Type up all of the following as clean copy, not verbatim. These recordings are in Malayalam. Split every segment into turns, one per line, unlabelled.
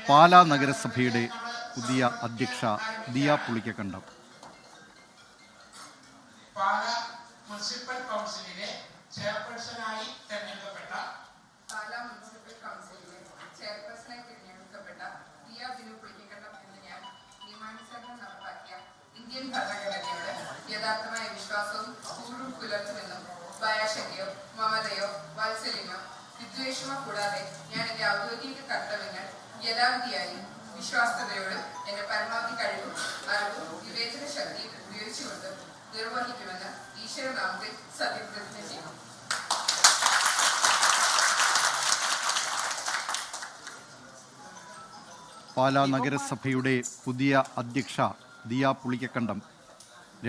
പാലാ നഗരസഭയുടെ പുതിയ അധ്യക്ഷ ദിയ പുളിക്കക്കണ്ടം.
പാലാ മുനിസിപ്പൽ കൗൺസിലിലെ ചെയർപേഴ്സണായി തെരഞ്ഞെടുക്കപ്പെട്ട ദിയ ബിനു പുളിക്കക്കണ്ടം എന്ന് ഞാൻ നിയമാനുസരണം നടപ്പാക്കിയ ഇന്ത്യൻ ഭരണഘടനയോട് യഥാർത്ഥമായ വിശ്വാസവും കൂറും പുലർത്തുമെന്നും ഭയശക്തിയോ മമതയോ വാത്സല്യമോ വിദ്വേഷമോ കൂടാതെ ഞാൻ എന്റെ ഔദ്യോഗിക കർത്തവ്യങ്ങൾ യഥാവിധിയായും വിശ്വാസ്യതയോടും എന്റെ പരമാവധി കഴിവും അറിവും വിവേചന ശക്തിയും ഉപയോഗിച്ചുകൊണ്ട് നിർവഹിക്കുമെന്ന് ഈശ്വരനാമത്തിൽ സത്യപ്രതിജ്ഞ ചെയ്യും.
പാലാ നഗരസഭയുടെ പുതിയ അധ്യക്ഷ ദിയ പുളിക്കക്കണ്ടം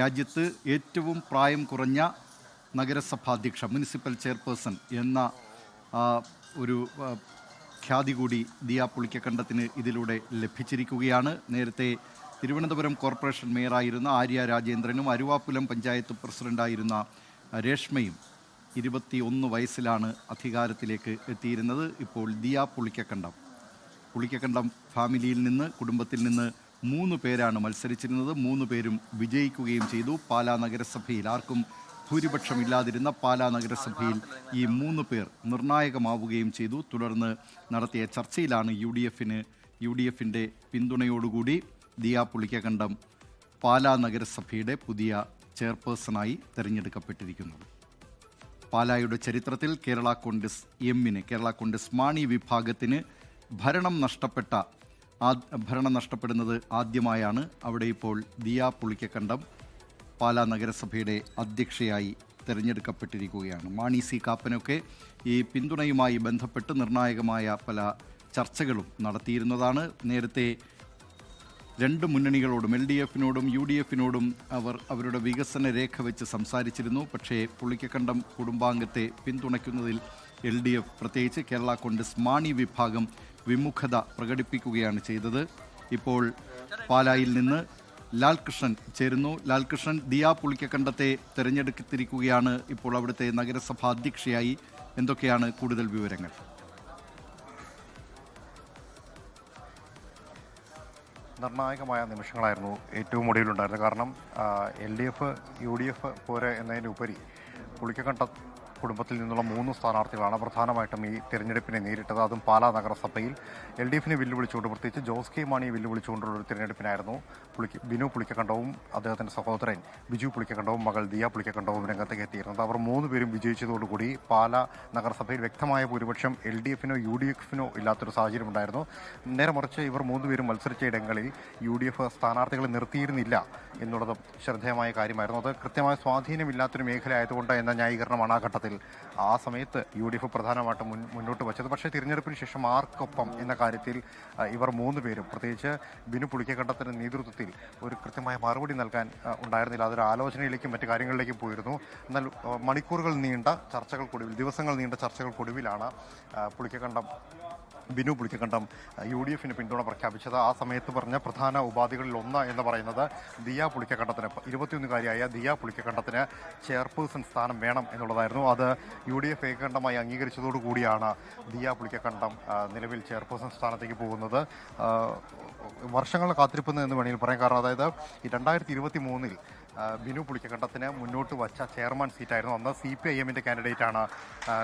രാജ്യത്ത് ഏറ്റവും പ്രായം കുറഞ്ഞ നഗരസഭാധ്യക്ഷ മുനിസിപ്പൽ ചെയർപേഴ്സൺ എന്ന ഒരു ഖ്യാതി കൂടി ദിയ പുളിക്കക്കണ്ടത്തിന് ഇതിലൂടെ ലഭിച്ചിരിക്കുകയാണ്. നേരത്തെ തിരുവനന്തപുരം കോർപ്പറേഷൻ മേയറായിരുന്ന ആര്യ രാജേന്ദ്രനും അരുവാപ്പുലം പഞ്ചായത്ത് പ്രസിഡൻ്റായിരുന്ന രേഷ്മയും 21 വയസ്സിലാണ് അധികാരത്തിലേക്ക് എത്തിയിരുന്നത്. ഇപ്പോൾ ദിയ പുളിക്കക്കണ്ടം ഫാമിലിയിൽ നിന്ന്, കുടുംബത്തിൽ നിന്ന് 3 പേരാണ് മത്സരിച്ചിരുന്നത്. 3 പേരും വിജയിക്കുകയും ചെയ്തു. പാലാ നഗരസഭയിൽ ആർക്കും ഭൂരിപക്ഷമില്ലാതിരുന്ന പാലാ നഗരസഭയിൽ ഈ 3 പേർ നിർണായകമാവുകയും ചെയ്തു. തുടർന്ന് നടത്തിയ ചർച്ചയിലാണ് യു ഡി എഫിൻ്റെ പിന്തുണയോടുകൂടി ദിയ പുളിക്കക്കണ്ടം പാലാ നഗരസഭയുടെ പുതിയ ചെയർപേഴ്സണായി തിരഞ്ഞെടുക്കപ്പെട്ടിരിക്കുന്നത്. പാലായുടെ ചരിത്രത്തിൽ കേരള കോൺഗ്രസ് മാണി വിഭാഗത്തിന് ഭരണം നഷ്ടപ്പെടുന്നത് ആദ്യമായാണ്. അവിടെ ഇപ്പോൾ ദിയ പുളിക്കക്കണ്ടം പാലാ നഗരസഭയുടെ അധ്യക്ഷയായി തിരഞ്ഞെടുക്കപ്പെട്ടിരിക്കുകയാണ്. മാണി സി കാപ്പനൊക്കെ ഈ പിന്തുണയുമായി ബന്ധപ്പെട്ട് നിർണായകമായ പല ചർച്ചകളും നടത്തിയിരുന്നതാണ്. നേരത്തെ 2 മുന്നണികളോടും LDFിനോടും UDFിനോടും അവരുടെ വികസന രേഖ വെച്ച് സംസാരിച്ചിരുന്നു. പക്ഷേ പുളിക്കക്കണ്ടം കുടുംബാംഗത്തെ പിന്തുണയ്ക്കുന്നതിൽ LDF, പ്രത്യേകിച്ച് കേരള കോൺഗ്രസ് മാണി വിഭാഗം വിമുഖത പ്രകടിപ്പിക്കുകയാണ് ചെയ്തത്. ഇപ്പോൾ പാലായിൽ നിന്ന് ലാൽകൃഷ്ണൻ ചേരുന്നു. ലാൽകൃഷ്ണൻ, ദിയ പുളിക്കക്കണ്ടത്തെ തിരഞ്ഞെടുത്തിരിക്കുകയാണ് ഇപ്പോൾ അവിടുത്തെ നഗരസഭാ അധ്യക്ഷയായി. എന്തൊക്കെയാണ് കൂടുതൽ വിവരങ്ങൾ?
നിർണായകമായ നിമിഷങ്ങളായിരുന്നു ഏറ്റവും ഒടുവിലുണ്ടായിരുന്നത്. കാരണം LDF UDF പോരെ എന്നതിനുപരി പുളിക്കക്കണ്ടം കുടുംബത്തിൽ നിന്നുള്ള 3 സ്ഥാനാർത്ഥികളാണ് പ്രധാനമായിട്ടും ഈ തിരഞ്ഞെടുപ്പിനെ നേരിട്ടത്. അതും പാലാ നഗരസഭയിൽ LDFിനെ വെല്ലുവിളിച്ചുകൊണ്ട്, പ്രത്യേകിച്ച് ജോസ് കെ മാണിയെ വെല്ലുവിളിച്ചുകൊണ്ടുള്ള ഒരു തിരഞ്ഞെടുപ്പിനായിരുന്നു ബിനു പുളിക്കക്കണ്ടവും അദ്ദേഹത്തിൻ്റെ സഹോദരൻ ബിജു പുളിക്കക്കണ്ടവും മകൾ ദിയ പുളിക്കക്കണ്ടവും രംഗത്തേക്ക് എത്തിയിരുന്നത്. അവർ 3 പേരും വിജയിച്ചതോടുകൂടി പാലാ നഗരസഭയിൽ വ്യക്തമായ ഭൂരിപക്ഷം LDFിനോ UDFിനോ ഇല്ലാത്തൊരു സാഹചര്യം ഉണ്ടായിരുന്നു. നേരെ മറിച്ച് ഇവർ 3 പേരും മത്സരിച്ച ഇടങ്ങളിൽ UDF സ്ഥാനാർത്ഥികളെ നിർത്തിയിരുന്നില്ല എന്നുള്ളതും ശ്രദ്ധേയമായ കാര്യമായിരുന്നു. അത് കൃത്യമായ സ്വാധീനമില്ലാത്തൊരു മേഖല ആയതുകൊണ്ട് എന്ന ന്യായീകരണമാണ് ആ ഘട്ടത്തിൽ ആ സമയത്ത് UDF പ്രധാനമായിട്ടും മുന്നോട്ട് വച്ചത്. പക്ഷേ തിരഞ്ഞെടുപ്പിന് ശേഷം ആർക്കൊപ്പം എന്ന കാര്യത്തിൽ ഇവർ 3 പേരും, പ്രത്യേകിച്ച് ബിനു പുളിക്കക്കണ്ടത്തിൻ്റെ നേതൃത്വത്തിൽ ഒരു കൃത്യമായ മറുപടി നൽകാൻ ഉണ്ടായിരുന്നില്ല. അതൊരു ആലോചനയിലേക്കും മറ്റു കാര്യങ്ങളിലേക്കും പോയിരുന്നു. എന്നാൽ ദിവസങ്ങൾ നീണ്ട ചർച്ചകൾക്കൊടുവിലാണ് ബിനു പുളിക്കക്കണ്ടം UDFിന് പിന്തുണ പ്രഖ്യാപിച്ചത്. ആ സമയത്ത് പറഞ്ഞ പ്രധാന ഉപാധികളിൽ ഒന്ന് എന്ന് പറയുന്നത് ദിയ പുളിക്കക്കണ്ടത്തിന്, 21-കാരിയായ ദിയ പുളിക്കക്കണ്ടത്തിന് ചെയർപേഴ്സൺ സ്ഥാനം വേണം എന്നുള്ളതായിരുന്നു. അത് UDF ഏകകണ്ഠമായി അംഗീകരിച്ചതോടുകൂടിയാണ് ദിയ പുളിക്കക്കണ്ടം നിലവിൽ ചെയർപേഴ്സൺ സ്ഥാനത്തേക്ക് പോകുന്നത്. വർഷങ്ങളുടെ കാത്തിരിപ്പ് എന്ന് വേണമെങ്കിൽ പറയാം. കാരണം അതായത് 2023-ൽ ബിനു പുളിക്കക്കണ്ടത്തിന് മുന്നോട്ട് വച്ച ചെയർമാൻ സീറ്റായിരുന്നു. അന്ന് CPIMൻ്റെ കാൻഡിഡേറ്റാണ്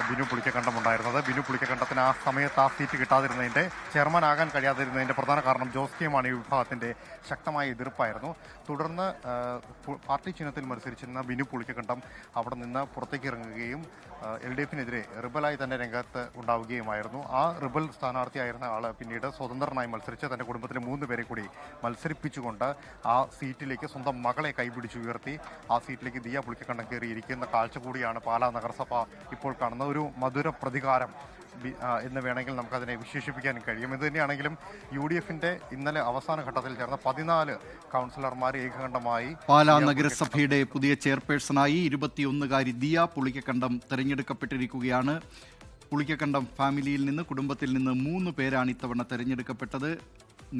ബിനു പുളിക്കക്കണ്ടം ഉണ്ടായിരുന്നത്. ബിനു പുളിക്കക്കണ്ടത്തിന് ആ സമയത്ത് ആ സീറ്റ് കിട്ടാതിരുന്നതിൻ്റെ, ചെയർമാൻ ആകാൻ കഴിയാതിരുന്നതിൻ്റെ പ്രധാന കാരണം ജോസ് കെ മാണി വിഭാഗത്തിൻ്റെ ശക്തമായ എതിർപ്പായിരുന്നു. തുടർന്ന് പാർട്ടി ചിഹ്നത്തിൽ മത്സരിച്ചിരുന്ന ബിനു പുളിക്കക്കണ്ടം അവിടെ നിന്ന് പുറത്തേക്ക് ഇറങ്ങുകയും LDFിനെതിരെ റിബലായി തന്നെ രംഗത്ത് ഉണ്ടാവുകയുമായിരുന്നു. ആ റിബൽ സ്ഥാനാർത്ഥിയായിരുന്ന ആൾ പിന്നീട് സ്വതന്ത്രനായി മത്സരിച്ച് തൻ്റെ കുടുംബത്തിലെ 3 പേരെ കൂടി മത്സരിപ്പിച്ചുകൊണ്ട് ആ സീറ്റിലേക്ക് സ്വന്തം മകളെ കൈപിടിച്ചുയർത്തി ആ സീറ്റിലേക്ക് ദിയ പുളിക്കക്കണ്ടം കയറിയിരിക്കുന്ന കാഴ്ച കൂടിയാണ് പാലാ നഗരസഭ ഇപ്പോൾ കാണുന്ന ഒരു മധുര പ്രതികാരം എന്ന് വേണമെങ്കിൽ നമുക്കതിനെ വിശേഷിപ്പിക്കാൻ കഴിയും. ഇത് തന്നെയാണെങ്കിലും UDFിന്റെ ഇന്നലെ അവസാന ഘട്ടത്തിൽ ചേർന്ന 14 കൗൺസിലർമാർ ഏകകണ്ഠമായി
പാലാ നഗരസഭയുടെ പുതിയ ചെയർപേഴ്സണായി 21-കാരി ദിയ പുളിക്കക്കണ്ടം തിരഞ്ഞെടുക്കപ്പെട്ടിരിക്കുകയാണ്. പുളിക്കക്കണ്ടം ഫാമിലിയിൽ നിന്ന്, കുടുംബത്തിൽ നിന്ന് 3 പേരാണ് ഇത്തവണ തിരഞ്ഞെടുക്കപ്പെട്ടത്.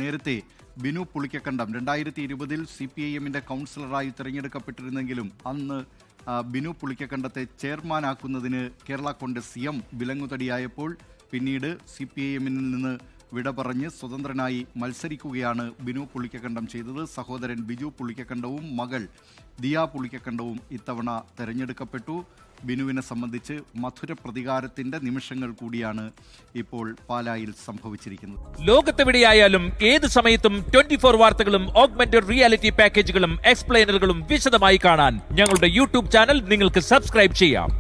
നേരത്തെ ബിനു പുളിക്കക്കണ്ടം 2020-ൽ CPIMൻ്റെ കൗൺസിലറായി തിരഞ്ഞെടുക്കപ്പെട്ടിരുന്നെങ്കിലും അന്ന് ബിനു പുളിക്കക്കണ്ടത്തെ ചെയർമാനാക്കുന്നതിന് കേരള കോൺഗ്രസ് വിലങ്ങുതടിയായപ്പോൾ പിന്നീട് CPIMൽ നിന്ന് വിട പറഞ്ഞ് സ്വതന്ത്രനായി മത്സരിക്കുകയാണ് ബിനു പുളിക്കക്കണ്ടം ചെയ്തത്. സഹോദരൻ ബിജു പുളിക്കക്കണ്ടവും മകൾ ദിയ പുളിക്കക്കണ്ടവും ഇത്തവണ തെരഞ്ഞെടുക്കപ്പെട്ടു. ബിനുവിനെ സംബന്ധിച്ച് മധുര പ്രതികാരത്തിന്റെ നിമിഷങ്ങൾ കൂടിയാണ് ഇപ്പോൾ പാലായിൽ സംഭവിച്ചിരിക്കുന്നത്.
ലോകത്തെവിടെയായാലും ഏത് സമയത്തും 24 വാർത്തകളും ഓഗ്മെന്റഡ് റിയാലിറ്റി പാക്കേജുകളും എക്സ്പ്ലെയിനറുകളും വിശദമായി കാണാൻ ഞങ്ങളുടെ യൂട്യൂബ് ചാനൽ നിങ്ങൾക്ക് സബ്സ്ക്രൈബ് ചെയ്യാം.